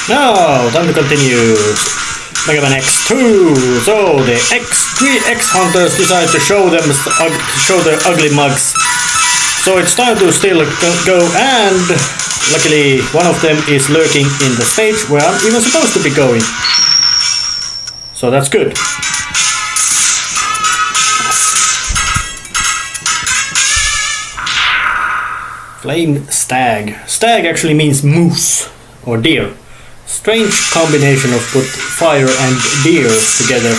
Now, time to continue. Megaman X2. So the three X hunters decide to show their ugly mugs. So it's time to still go, and luckily one of them is lurking in the stage where I'm even supposed to be going. So that's good. Flame stag. Stag actually means moose or deer. Strange combination of put fire and deer together.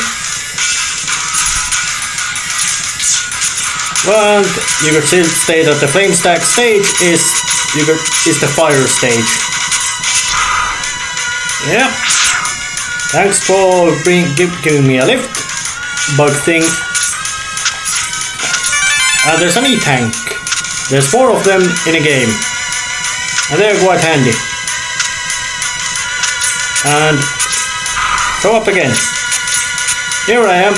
But you could still say that the flame stag stage is the fire stage. Yeah. Thanks for giving me a lift, bug thing. And there's an E-tank. There's 4 of them in a game, and they're quite handy. And go up again. Here I am.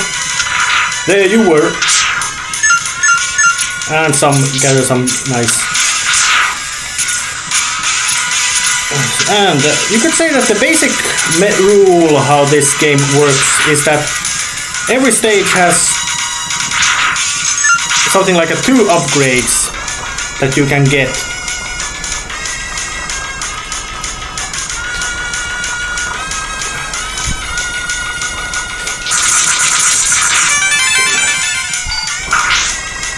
There you were. And gather some nice. And you could say that the basic rule how this game works is that every stage has something like 2 upgrades that you can get.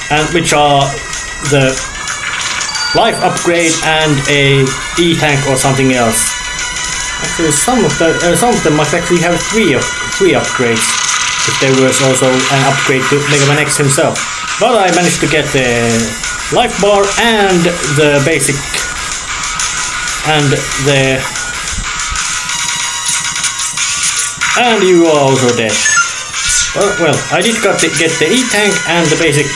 And which are the life upgrade and a E-tank or something else. Actually, some of them might actually have three upgrades. If there was also an upgrade to Megaman X himself. But I managed to get the life bar and the basic and you are also dead. Well, I did get the E-tank and the basic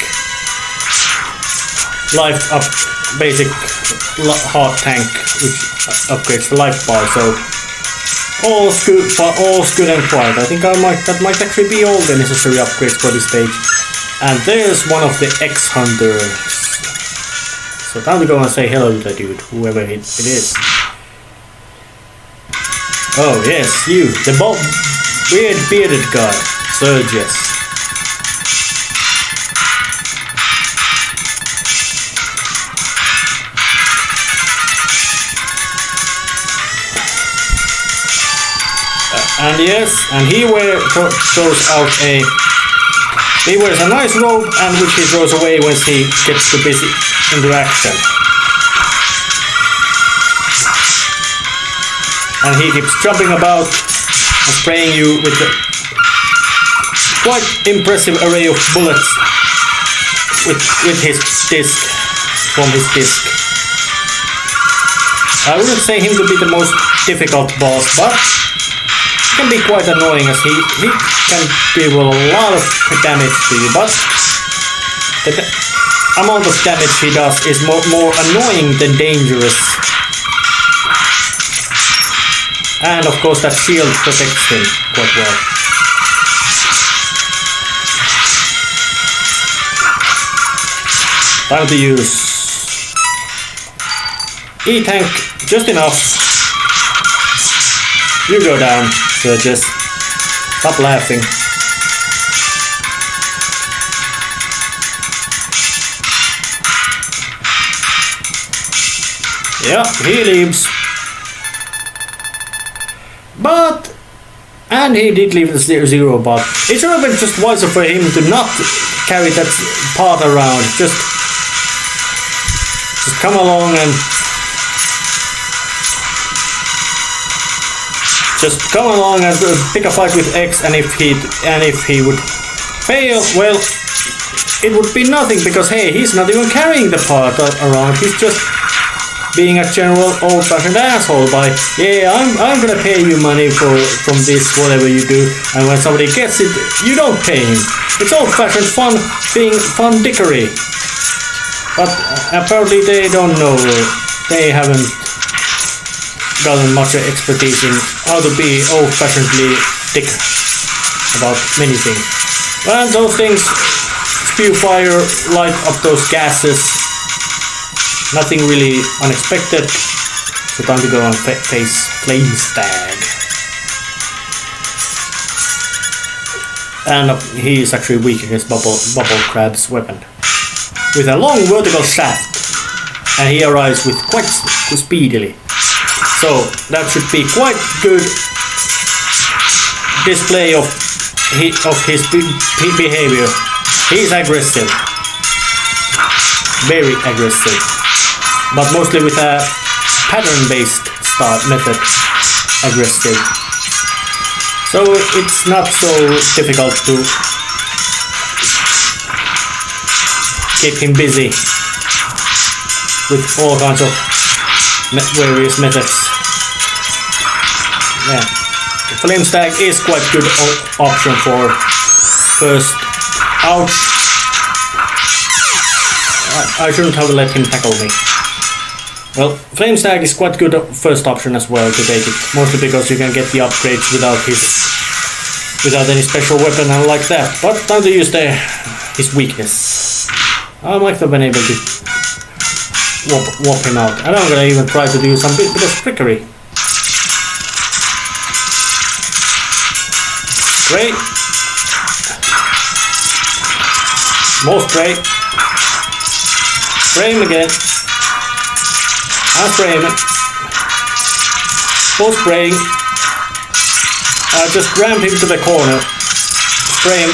life up, basic heart tank, which upgrades the life bar. So all's good and quiet. I think that might actually be all the necessary upgrades for this stage. And there's one of the X hunters. So time to go and say hello to that dude, whoever it is. Oh yes, you, the weird bearded guy, Sergius. And yes, and he wears a nice robe, and which he throws away once he gets too busy into action. And he keeps jumping about and spraying you with a quite impressive array of bullets with his disc, from his disc. I wouldn't say him to be the most difficult boss, but can be quite annoying as he can deal a lot of damage to you, but the amount of damage he does is more annoying than dangerous. And of course that shield protects him quite well. Time to use E-tank just enough. You go down. So just stop laughing. Yeah, he leaves. And he did leave the zero, but it should have been just wiser for him to not carry that part around. Just come along and pick a fight with X, and if he would fail, well, it would be nothing, because hey, he's not even carrying the part around. He's just being a general old-fashioned asshole by, yeah, I'm gonna pay you money from this whatever you do, and when somebody gets it, you don't pay him. It's old-fashioned fun dickery. But apparently they don't know. They haven't gotten much expertise in how to be old-fashionedly dick about many things. And those things spew fire, light up those gases. Nothing really unexpected. So time to go and face Flame Stag. And he is actually weak against Bubble Crab's weapon. With a long vertical shaft. And he arrives with quite speedily. So that should be quite good display of his behavior. He's aggressive. Very aggressive. But mostly with a pattern-based start method. Aggressive. So it's not so difficult to keep him busy with all kinds of various methods. Yeah, Flame Stag is quite good option for first. Ouch! I shouldn't have let him tackle me. Well, Flame Stag is quite good first option as well to take it, mostly because you can get the upgrades without any special weapon and like that. But time to use his weakness. I might have been able to whop him out, and I'm gonna even try to do some bit of trickery. Spray. More spray. Spray him again. And spray him. Full spraying. Just ram him to the corner. Spray him.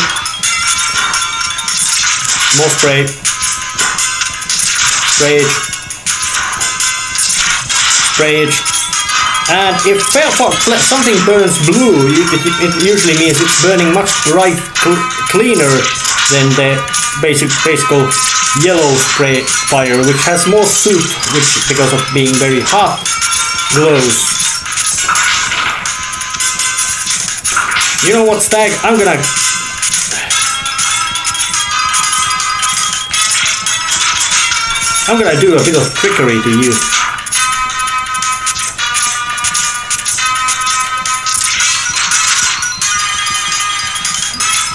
More spray. Sprayage. Sprayage. And if something burns blue, it usually means it's burning much cleaner than the basic yellow spray fire, which has more soot, which because of being very hot glows. You know what, Stag? I'm gonna do a bit of trickery to you.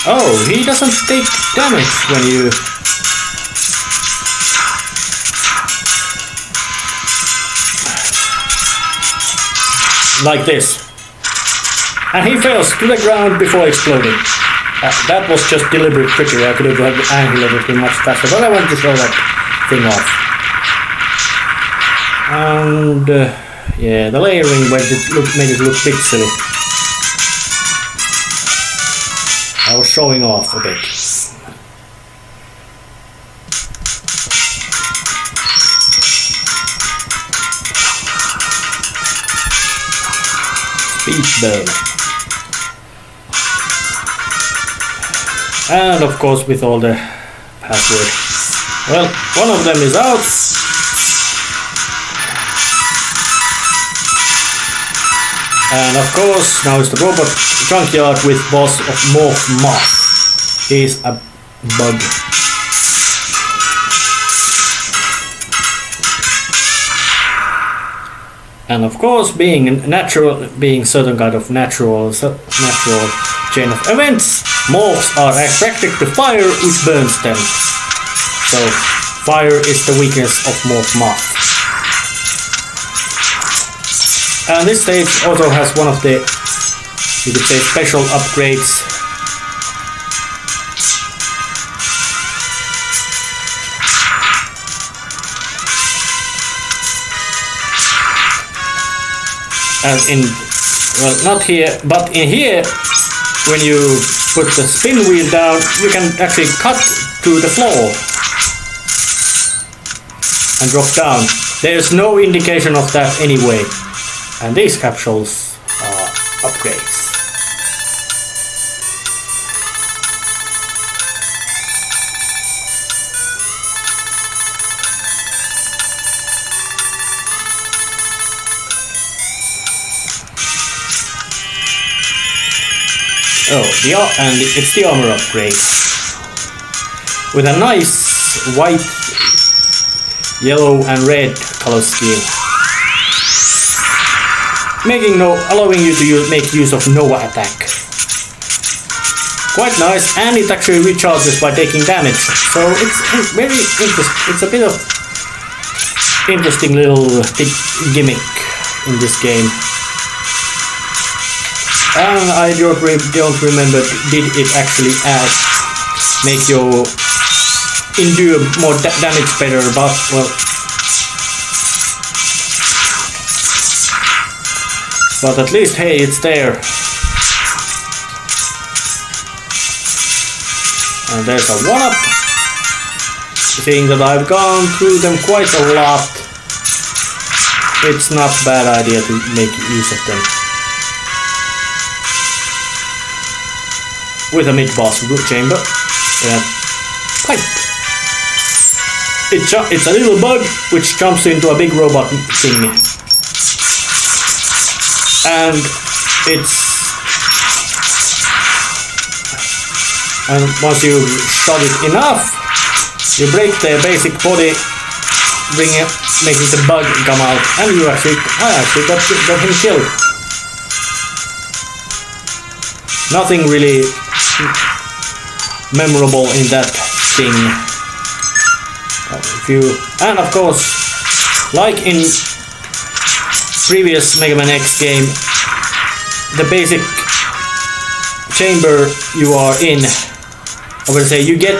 Oh, he doesn't take damage when you... like this. And he falls to the ground before exploding. That was just deliberate trickery. I could have annihilated him much faster, but I wanted to show that thing off. And yeah, the layering made it look pixely. I was showing off a bit. Speed burn. And of course with all the password. Well, one of them is out. And of course, now it's the robot junkyard with boss of Morph Moth. He's a bug. And of course, being certain kind of natural chain of events, morphs are attracted to fire, which burns them. So, fire is the weakness of Morph Moth. And this stage also has one of the, you could say, special upgrades. And well, not here, but in here, when you put the spin wheel down, you can actually cut to the floor and drop down. There's no indication of that anyway. And these capsules are upgrades. Oh, and it's the armor upgrade. With a nice white, yellow and red color scheme. Allowing you to make use of Nova attack. Quite nice, and it actually recharges by taking damage. So it's very interesting. It's a bit of interesting little gimmick. in this game. And I don't remember, did it actually make your endure more damage better, but well. But at least, hey, it's there. And there's a one-up. Seeing that I've gone through them quite a lot, it's not a bad idea to make use of them. With a mid-boss chamber. Pipe. It's a little bug which jumps into a big robot thing. And once you shot it enough, you break the basic body, making the bug come out, and I actually got him killed. Nothing really memorable in that thing. And of course, like in previous Megaman X game, the basic chamber you are in, I would say you get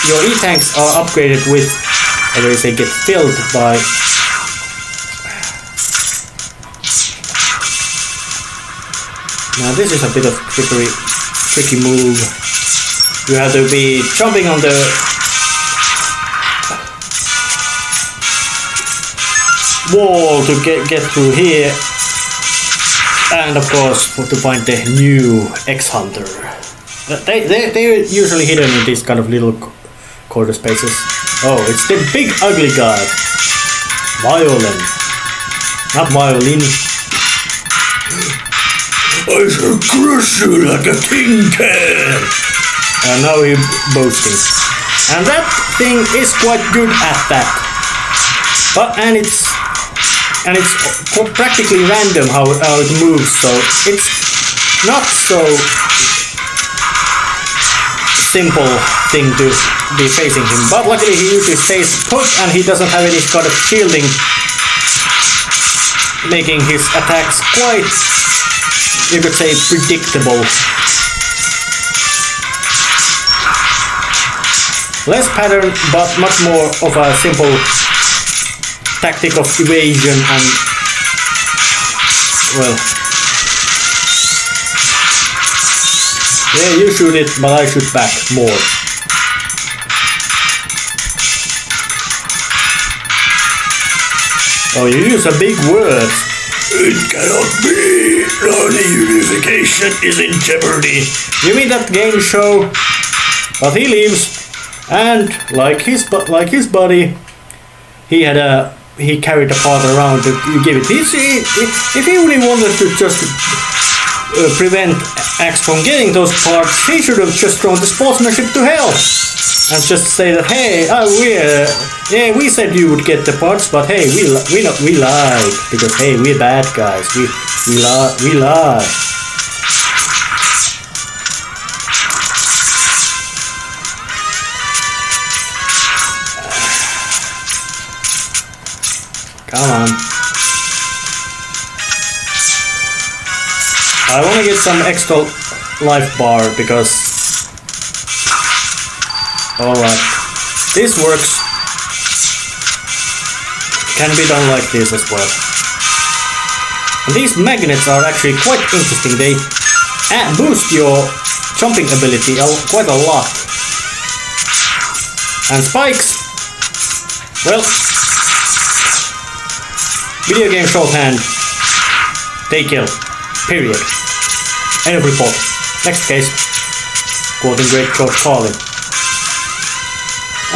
your E-tanks are upgraded with, I would say, get filled by now this is a bit of tricky move. You have to be jumping on the wall to get through here, and of course to find the new X-Hunter. They're usually hidden in these kind of little corner spaces. Oh, it's the big ugly guy. Violin. Not violin. I shall crush you like a tin can. And now he's boasting. And that thing is quite good at that. And it's practically random how it moves, so it's not so simple thing to be facing him. But luckily he usually stays put and he doesn't have any kind of shielding, making his attacks quite, you could say, predictable. Less pattern, but much more of a simple tactic of evasion and, well, yeah, you shoot it, but I shoot back more. Oh, you use a big word. It cannot be. The unification is in jeopardy. You mean that game show? But he leaves. And like his buddy, he carried the part around to give it. If he really wanted to just prevent Axe from getting those parts, he should have just thrown the sportsmanship to hell and just say that, hey, we said you would get the parts, but hey, we lied because hey, we're bad guys. We lie. Come on. I want to get some extra life bar because... Alright. This works. Can be done like this as well. And these magnets are actually quite interesting. They boost your jumping ability quite a lot. And spikes... Well... Video game shorthand, they kill. Period. End of report. Next case. Quoting great George Carlin.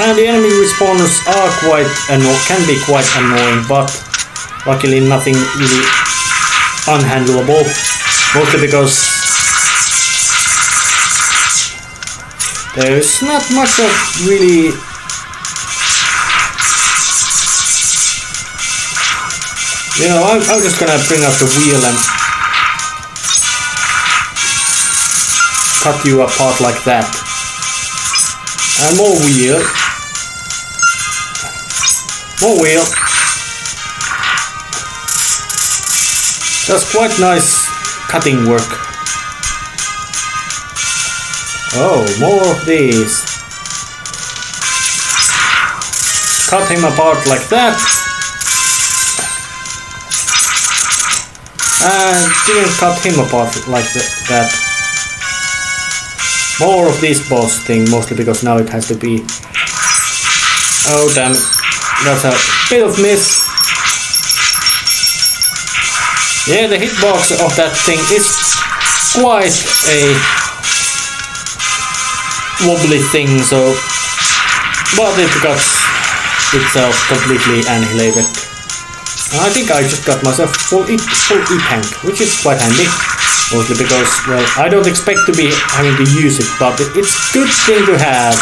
And the enemy respawners can be quite annoying, but luckily nothing really unhandleable. Mostly because there's not much of really... You know, I'm just gonna bring up the wheel and cut you apart like that. And more wheel. More wheel. That's quite nice cutting work. Oh, more of these. Cut him apart like that. And didn't cut him apart like that. More of this boss thing, mostly because now it has to be... Oh damn, that's a bit of miss. Yeah, the hitbox of that thing is quite a wobbly thing, so... But it got itself completely annihilated. I think I just got myself full E-tank, which is quite handy. Mostly because, well, I don't expect to be having to use it, but it's a good thing to have.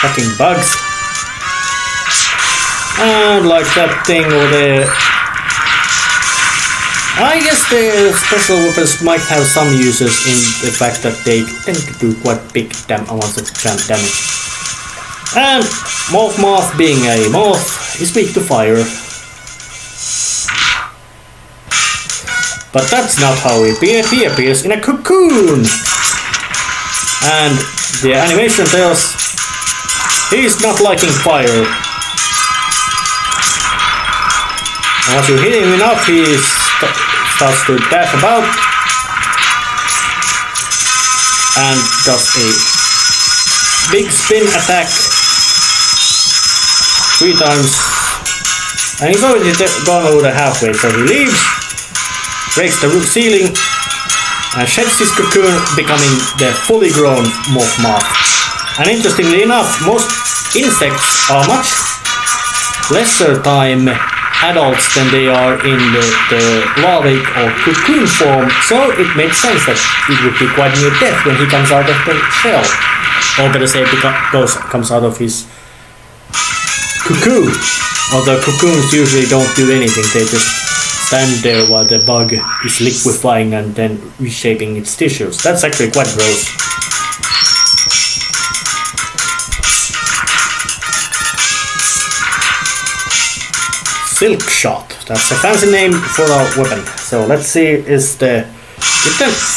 Fucking bugs. And like that thing over there. I guess the special weapons might have some uses in the fact that they tend to do quite big amounts of damage. And Moth being a moth is weak to fire. But that's not how he appeared. He appears in a cocoon. And the animation tells he's not liking fire. And once you hit him enough, he starts to dash about and does a big spin attack 3 times. And he's already gone over the halfway, so he leaves, breaks the roof ceiling, and sheds his cocoon, becoming the fully grown moth. And interestingly enough, most insects are much lesser time adults than they are in the larvae or cocoon form, so it makes sense that it would be quite near death when he comes out of the shell. Or better say, comes out of his cocoon. Although cocoons usually don't do anything, they just stand there while the bug is liquefying and then reshaping its tissues. That's actually quite gross. Silk shot. That's a fancy name for our weapon. So let's see, is the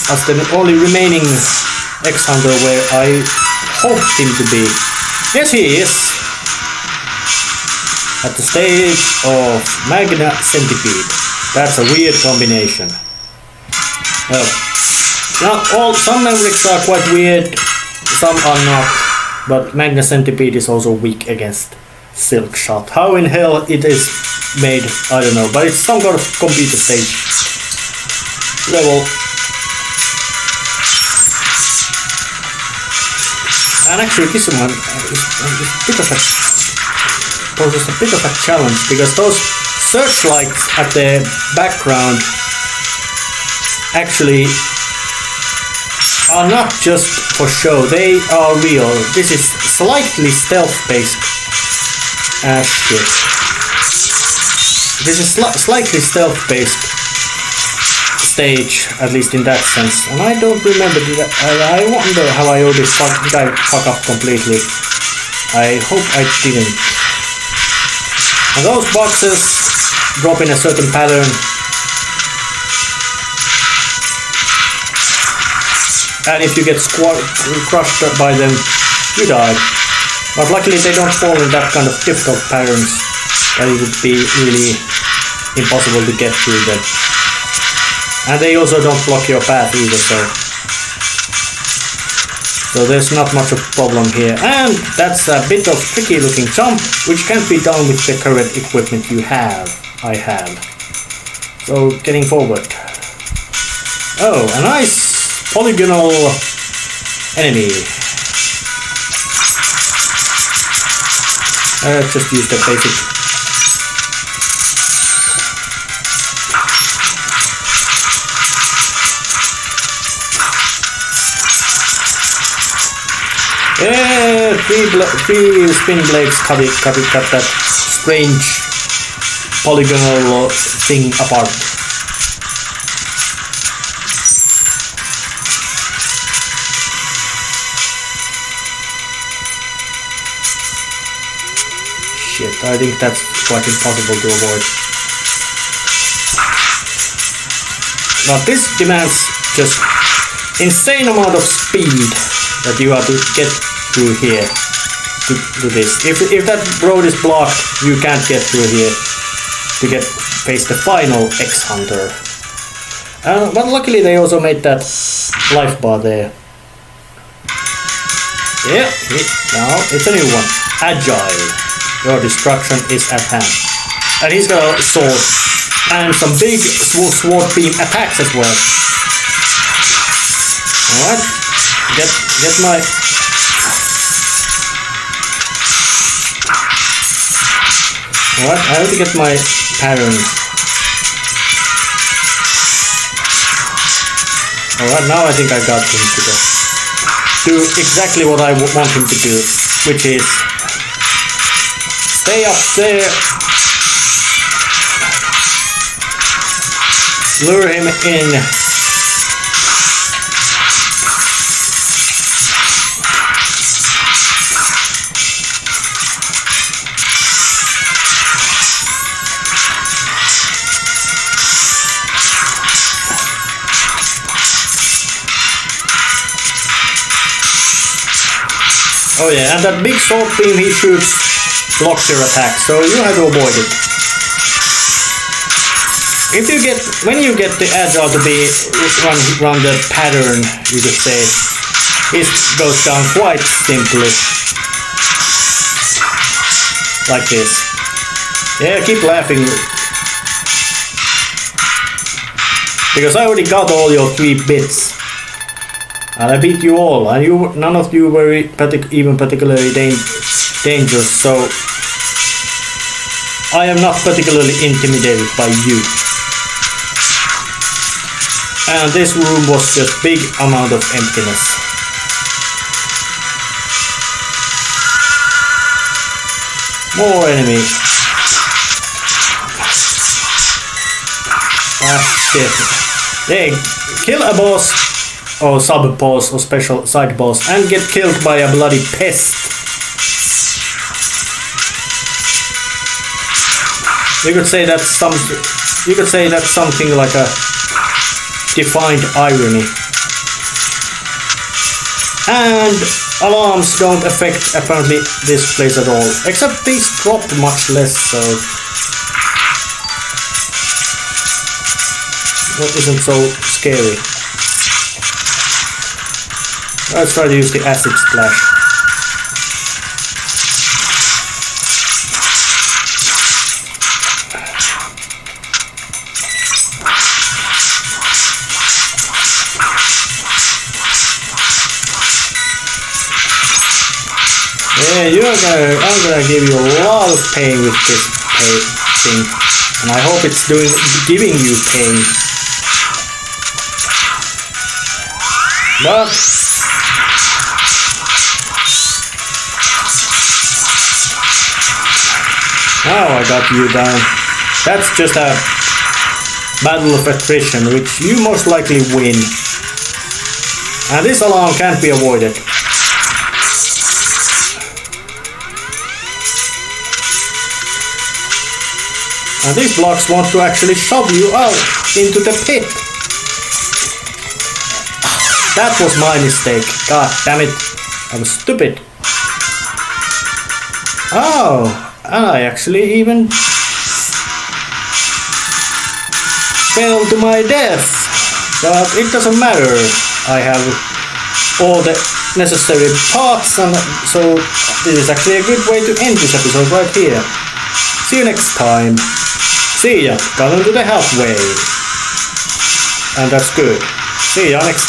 as the only remaining X-Hunter where I hoped him to be. Yes, he is. At the stage of Magna Centipede. That's a weird combination. Some memories are quite weird, some are not, but Magna Centipede is also weak against Silk Shot. How in hell it is made, I don't know, but it's some kind of computer stage level. And actually this one poses a bit of a challenge, because those searchlights at the background actually are not just for show, they are real. This is slightly stealth-based shit. This is slightly stealth-based stage, at least in that sense. And I don't remember, I wonder how I already did I fuck up completely. I hope I didn't. And those boxes drop in a certain pattern. And if you get crushed by them, you die. But luckily they don't fall in that kind of difficult patterns that it would be really impossible to get through them. And they also don't block your path either, so there's not much of a problem here. And that's a bit of tricky looking jump, which can't be done with the current equipment I have. So getting forward. Oh, a nice polygonal enemy. Just use the basic. Yeah, three spin blades cut that strange polygonal thing apart. Shit, I think that's quite impossible to avoid. But this demands just insane amount of speed that you have to get through here to this. If that road is blocked, you can't get through here to face the final X-Hunter. But luckily they also made that life bar there. Yeah, now it's a new one. Agile. Your destruction is at hand. And he's got a sword and some big sword beam attacks as well. Alright. Get my... Alright, I have to get my pattern. Alright, now I think I got him to do exactly what I want him to do, which is stay up there, lure him in, oh yeah, and that big sword beam he shoots blocks your attack, so you have to avoid it. When you get the agile to be run the pattern, you could say, it goes down quite simply. Like this. Yeah, keep laughing. Because I already got all your 3 bits. And I beat you all, and none of you were even particularly dangerous, so I am not particularly intimidated by you. And this room was just big amount of emptiness. More enemies. Ah shit. They kill a boss, or sub-boss, or special side boss, and get killed by a bloody pest. You could say that's something like a defined irony. And alarms don't affect apparently this place at all, except these dropped much less, so that isn't so scary. Let's try to use the acid splash. Yeah, I'm gonna give you a lot of pain with this thing, and I hope it's giving you pain. But now I got you down. That's just a battle of attrition, which you most likely win. And this alarm can't be avoided. And these blocks want to actually shove you out into the pit. That was my mistake. God damn it. I was stupid. Oh, I actually even fell to my death. But it doesn't matter. I have all the necessary parts, and so this is actually a good way to end this episode right here. See you next time. See ya, got into the halfway. And that's good. See ya next time.